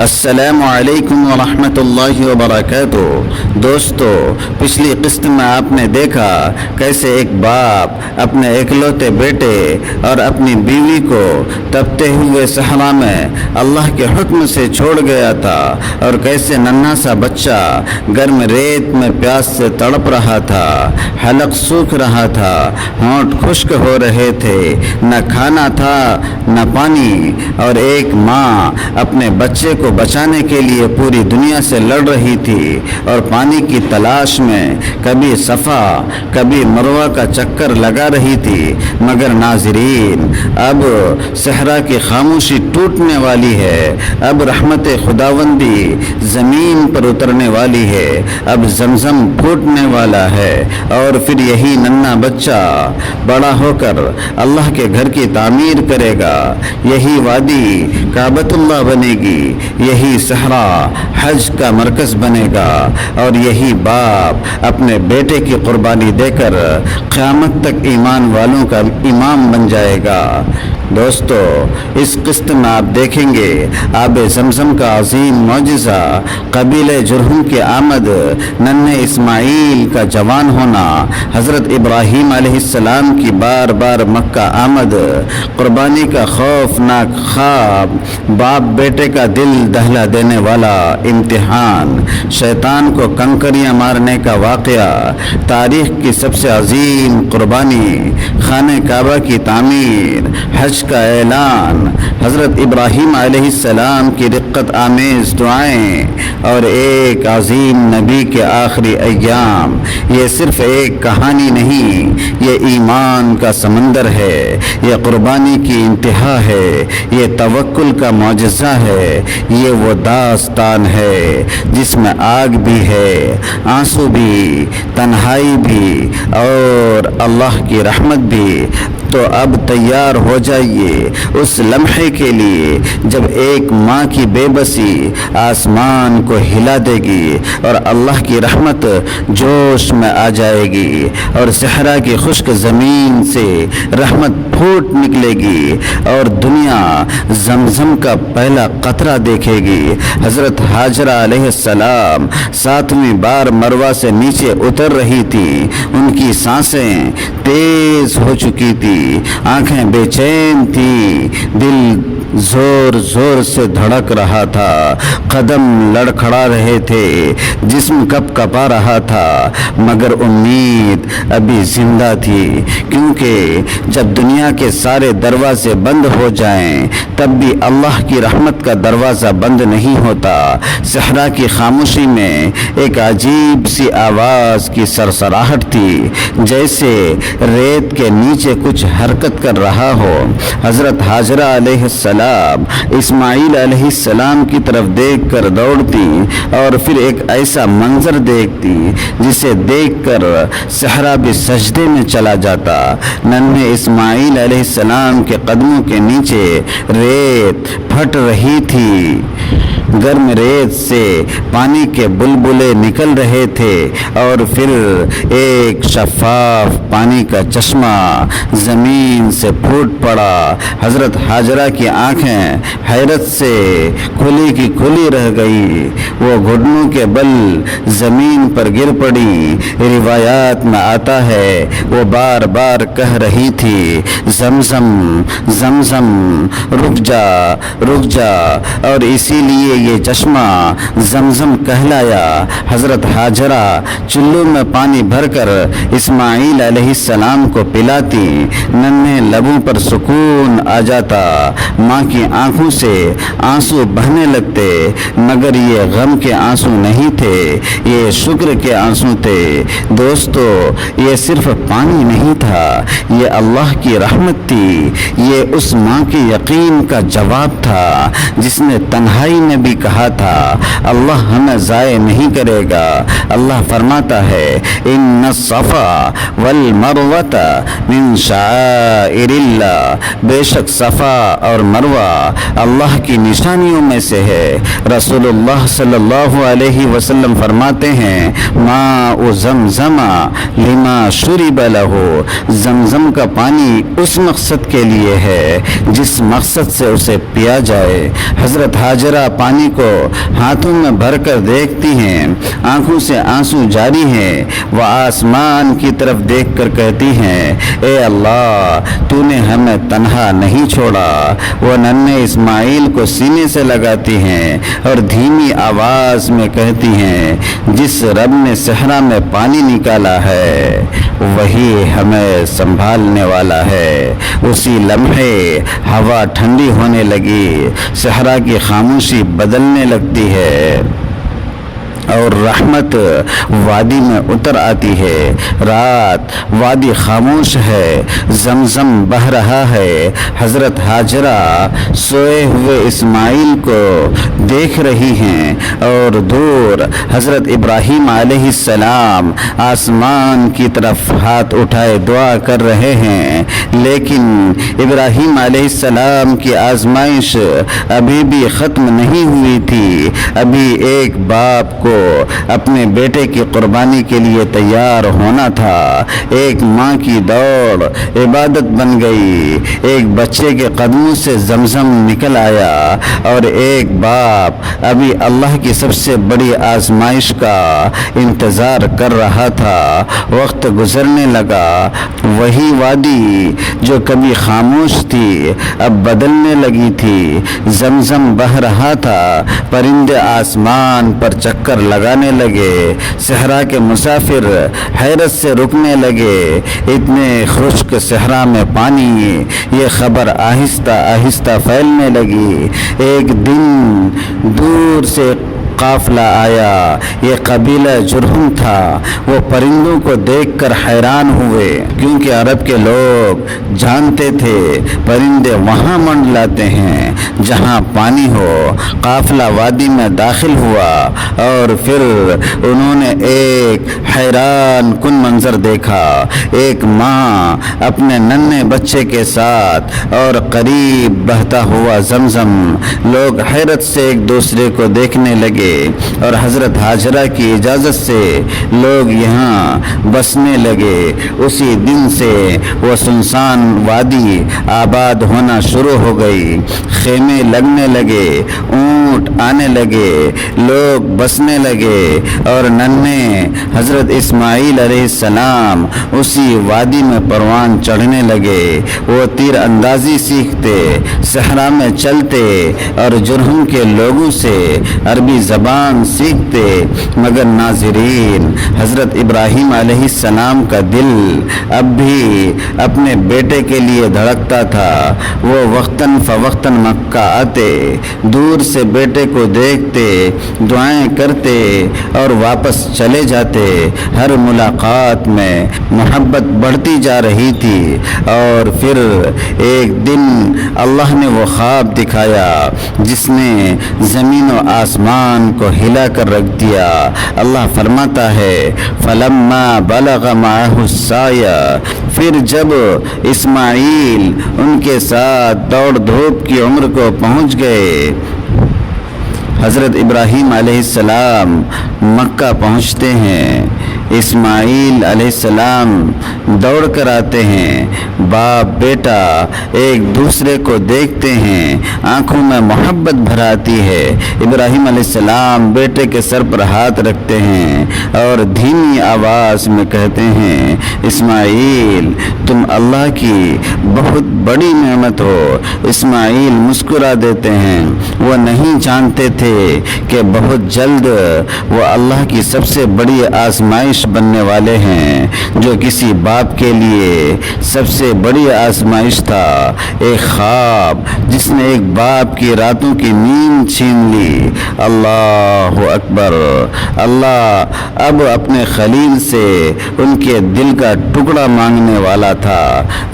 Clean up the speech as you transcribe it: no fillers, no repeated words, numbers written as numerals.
السلام علیکم ورحمۃ اللہ وبرکاتہ۔ دوستو، پچھلی قسط میں آپ نے دیکھا کیسے ایک باپ اپنے اکلوتے بیٹے اور اپنی بیوی کو تپتے ہوئے صحرا میں اللہ کے حکم سے چھوڑ گیا تھا، اور کیسے ننھا سا بچہ گرم ریت میں پیاس سے تڑپ رہا تھا، حلق سوکھ رہا تھا، ہونٹ خشک ہو رہے تھے، نہ کھانا تھا نہ پانی، اور ایک ماں اپنے بچے کو بچانے کے لیے پوری دنیا سے لڑ رہی تھی اور پانی کی تلاش میں کبھی صفا کبھی مروہ کا چکر لگا رہی تھی۔ مگر ناظرین، اب صحرا کی خاموشی ٹوٹنے والی ہے، اب رحمت خداوندی زمین پر اترنے والی ہے، اب زمزم پھوٹنے والا ہے، اور پھر یہی ننھا بچہ بڑا ہو کر اللہ کے گھر کی تعمیر کرے گا، یہی وادی کعبۃ اللہ بنے گی، یہی صحرا حج کا مرکز بنے گا، اور یہی باپ اپنے بیٹے کی قربانی دے کر قیامت تک ایمان والوں کا امام بن جائے گا۔ دوستو، اس قسط میں آپ دیکھیں گے آب زمزم کا عظیم معجزہ، قبیلہ جرہم کی آمد، ننھے اسماعیل کا جوان ہونا، حضرت ابراہیم علیہ السلام کی بار بار مکہ آمد، قربانی کا خوفناک خواب، باپ بیٹے کا دل دہلا دینے والا امتحان، شیطان کو کنکریاں مارنے کا واقعہ، تاریخ کی سب سے عظیم قربانی، خانہ کعبہ کی تعمیر، حج کا اعلان، حضرت ابراہیم علیہ السلام کی رقت آمیز دعائیں، اور ایک عظیم نبی کے آخری ایام۔ یہ صرف ایک کہانی نہیں، یہ ایمان کا سمندر ہے، یہ قربانی کی انتہا ہے، یہ توکل کا معجزہ ہے، یہ وہ داستان ہے جس میں آگ بھی ہے، آنسو بھی، تنہائی بھی، اور اللہ کی رحمت بھی۔ تو اب تیار ہو جائیے اس لمحے کے لیے جب ایک ماں کی بے بسی آسمان کو ہلا دے گی، اور اللہ کی رحمت جوش میں آ جائے گی، اور صحرا کی خشک زمین سے رحمت پھوٹ نکلے گی، اور دنیا زمزم کا پہلا قطرہ دیکھے گی۔ حضرت ہاجرہ علیہ السلام 7ویں بار مروہ سے نیچے اتر رہی تھی، ان کی سانسیں تیز ہو چکی تھی، آنکھیں بے چین تھی، دل زور زور سے دھڑک رہا تھا، قدم لڑکھڑا رہے تھے، جسم کپ کپا رہا تھا، مگر امید ابھی زندہ تھی، کیونکہ جب دنیا کے سارے دروازے بند ہو جائیں تب بھی اللہ کی رحمت کا دروازہ بند نہیں ہوتا۔ صحرا کی خاموشی میں ایک عجیب سی آواز کی سرسراہٹ تھی، جیسے ریت کے نیچے کچھ حرکت کر رہا ہو۔ حضرت ہاجرہ علیہ السلام اسماعیل علیہ السلام کی طرف دیکھ کر دوڑتی، اور پھر ایک ایسا منظر دیکھتی جسے دیکھ کر صحرا بھی سجدے میں چلا جاتا۔ ننھے اسماعیل علیہ السلام کے قدموں کے نیچے ریت پھٹ رہی تھی، گرم ریت سے پانی کے بلبلے نکل رہے تھے، اور پھر ایک شفاف پانی کا چشمہ زمین سے پھوٹ پڑا۔ حضرت ہاجرہ کی آنکھیں حیرت سے کھلی کی کھلی رہ گئی، وہ گھٹنوں کے بل زمین پر گر پڑی۔ روایات میں آتا ہے وہ بار بار کہہ رہی تھی، زمزم زمزم، رک جا رک جا، اور اسی لیے یہ چشمہ زمزم کہلایا۔ حضرت ہاجرہ چلو میں پانی بھر کر اسماعیل علیہ السلام کو پلاتی، ننھے لبوں پر سکون آ جاتا، ماں کی آنکھوں سے آنسو بہنے لگتے، مگر یہ غم کے آنسو نہیں تھے، یہ شکر کے آنسو تھے۔ دوستو، یہ صرف پانی نہیں تھا، یہ اللہ کی رحمت تھی، یہ اس ماں کے یقین کا جواب تھا جس نے تنہائی میں بھی کہا تھا اللہ ہمیں ضائع نہیں کرے گا۔ اللہ فرماتا ہے، ان الصفا والمروۃ من شعائر اللہ، بے شک صفا اور مروہ اللہ کی نشانیوں میں سے ہے۔ رسول اللہ صلی اللہ علیہ وسلم فرماتے ہیں، ماء زمزم لما شرب لہ، زمزم کا پانی اس مقصد کے لیے ہے جس مقصد سے اسے پیا جائے۔ حضرت ہاجرہ پانی کو ہاتھوں میں بھر کر دیکھتی ہیں، آنکھوں سے آنسو جاری ہیں۔ وہ آسمان کی طرف دیکھ کر کہتی ہیں، اے اللہ تو نے ہمیں تنہا نہیں چھوڑا۔ وہ ننھے اسماعیل کو سینے سے لگاتی ہیں اور دھیمی آواز میں کہتی ہیں، جس رب نے صحرا میں پانی نکالا ہے وہی ہمیں سنبھالنے والا ہے۔ اسی لمحے ہوا ٹھنڈی ہونے لگی، صحرا کی خاموشی بدلنے لگتی ہے اور رحمت وادی میں اتر آتی ہے۔ رات وادی خاموش ہے، زمزم بہہ رہا ہے۔ حضرت ہاجرہ سوئے ہوئے اسماعیل کو دیکھ رہی ہیں اور دور حضرت ابراہیم علیہ السلام آسمان کی طرف ہاتھ اٹھائے دعا کر رہے ہیں، لیکن ابراہیم علیہ السلام کی آزمائش ابھی بھی ختم نہیں ہوئی تھی۔ ابھی ایک باپ کو اپنے بیٹے کی قربانی کے لیے تیار ہونا تھا۔ ایک ماں کی دوڑ عبادت بن گئی۔ ایک بچے کے قدموں سے زمزم نکل آیا اور ایک باپ ابھی اللہ کی سب سے بڑی آزمائش کا انتظار کر رہا تھا۔ وقت گزرنے لگا، وہی وادی جو کبھی خاموش تھی اب بدلنے لگی تھی۔ زمزم بہہ رہا تھا، پرندے آسمان پر چکر لگانے لگے، صحرا کے مسافر حیرت سے رکنے لگے۔ اتنے خشک صحرا میں پانی، یہ خبر آہستہ آہستہ پھیلنے لگی۔ ایک دن دور سے قافلہ آیا، یہ قبیلہ جرہم تھا۔ وہ پرندوں کو دیکھ کر حیران ہوئے، کیونکہ عرب کے لوگ جانتے تھے پرندے وہاں منڈلاتے ہیں جہاں پانی ہو۔ قافلہ وادی میں داخل ہوا اور پھر انہوں نے ایک حیران کن منظر دیکھا۔ ایک ماں اپنے ننھے بچے کے ساتھ اور قریب بہتا ہوا زمزم۔ لوگ حیرت سے ایک دوسرے کو دیکھنے لگے اور حضرت ہاجرہ کی اجازت سے لوگ یہاں بسنے لگے۔ اسی دن سے وہ سنسان وادی آباد ہونا شروع ہو گئی۔ خیمے لگنے لگے، اونٹ آنے لگے، لوگ بسنے لگے اور ننھے حضرت اسماعیل علیہ السلام اسی وادی میں پروان چڑھنے لگے۔ وہ تیر اندازی سیکھتے، صحرا میں چلتے اور جرہم کے لوگوں سے عربی زبان سیکھتے۔ مگر ناظرین، حضرت ابراہیم علیہ السلام کا دل اب بھی اپنے بیٹے کے لیے دھڑکتا تھا۔ وہ وقتاً فوقتاً مکہ آتے، دور سے بیٹے کو دیکھتے، دعائیں کرتے اور واپس چلے جاتے۔ ہر ملاقات میں محبت بڑھتی جا رہی تھی اور پھر ایک دن اللہ نے وہ خواب دکھایا جس نے زمین و آسمان کو ہلا کر رکھ دیا۔ اللہ فرماتا ہے، فَلَمَّا بَلَغَ مَعَهُ السَّعْيَ، پھر جب اسماعیل ان کے ساتھ دوڑ دھوپ کی عمر کو پہنچ گئے، حضرت ابراہیم علیہ السلام مکہ پہنچتے ہیں۔ اسماعیل علیہ السلام دوڑ کر آتے ہیں۔ باپ بیٹا ایک دوسرے کو دیکھتے ہیں، آنکھوں میں محبت بھر آتی ہے۔ ابراہیم علیہ السلام بیٹے کے سر پر ہاتھ رکھتے ہیں اور دھیمی آواز میں کہتے ہیں، اسماعیل تم اللہ کی بہت بڑی نعمت ہو۔ اسماعیل مسکرا دیتے ہیں، وہ نہیں جانتے تھے کہ بہت جلد وہ اللہ کی سب سے بڑی آزمائش بننے والے ہیں، جو کسی باپ کے لیے سب سے بڑی آزمائش تھا۔ ایک خواب جس نے ایک باپ کی راتوں کی نیند چھین لی۔ اللہ اکبر! اللہ اب اپنے خلیل سے ان کے دل کا ٹکڑا مانگنے والا تھا۔